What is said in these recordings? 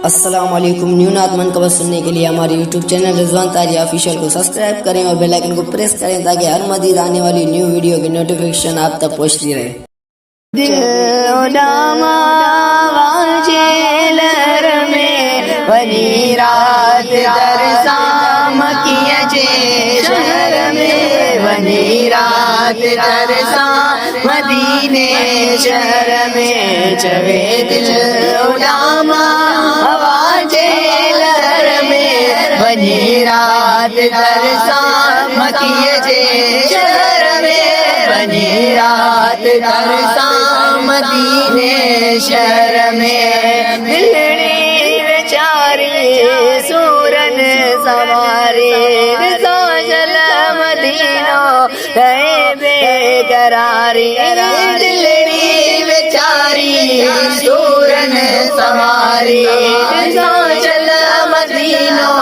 अस्सलाम वालेकुम। न्यू नात मनकबत सुनने के लिए हमारे यूट्यूब चैनल रिजवान तारिया ऑफिशियल को सब्सक्राइब करें और बेल आइकन को प्रेस करें ताकि हर मजीद आने वाली न्यू वीडियो की नोटिफिकेशन आप तक पहुंचती रहे। मदीने शहर में चवे दिल उडामा आवाजे लहर में बनी रात तरसा मकिए जे शहर में बनी रात तरसा मदीने शहर में दिलड़ी बेचारी सूरन सवारी साजल मदीनो गए बेकरारी दिलड़ी बेचारी सूरन सवारी साजल मदीनो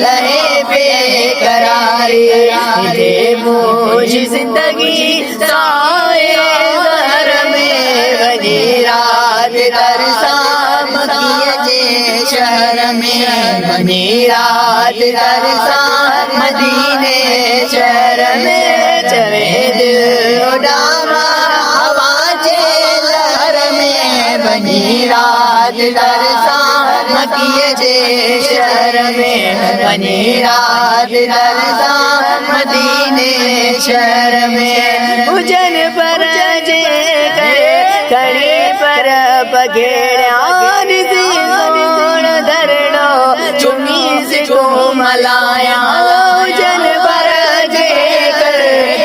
लहे बेकरारी दे बोझ जिंदगी साए घर में बनी रात तरसा मकिए जे शहर में बनी रात तरसा मदीने शहर में चवे दिल उडामा आवाजे लहर में बनी रात तरसा मकिए जे शहर में बनी रात तरसा मदीने शहर में उजन पर जे करे पर पगेड़ा धरणो चुमी से को मलाया उजन पर जे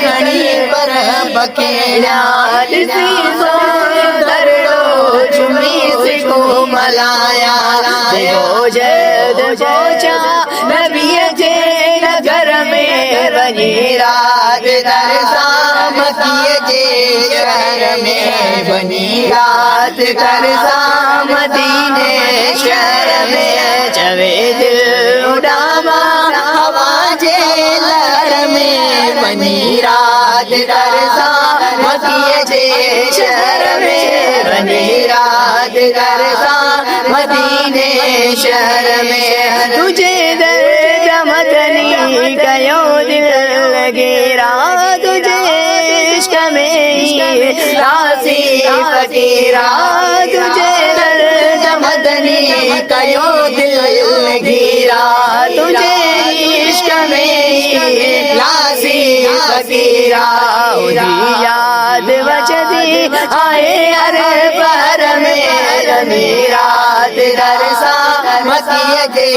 कड़ी पर पकेड़ा धरणो चुमी से को मलाया जद पहुंचा नबी जे नगर में बनी रात तरसा मकिए जे शहर में बनी रात तरसा मदीने शहर में चवे दिल उडामा आवाजे लहर में बनी रात तरसा मकिए जे शहर में बनी रात तरसा मदीने शहर में तुझे दर्द मदनी कयो दिल लगेरा तुझे इश्क में रासी फकीरा तुझे दर्द मदनी कयो दिल लगेरा तुझे इश्क में रासी फकीरा याद बचती आए हर पर में रात तरसा मकिए जे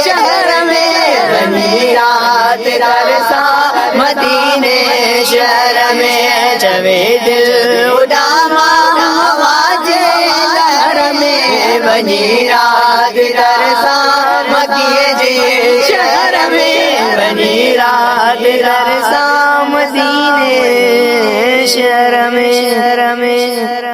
शहर में बनी रात तरसा मदीने शहर में चवे दिल उडामा आवाजे लहर में बनी रात तरसा मकिए जे शहर में बनी रात तरसा मदीने शहर में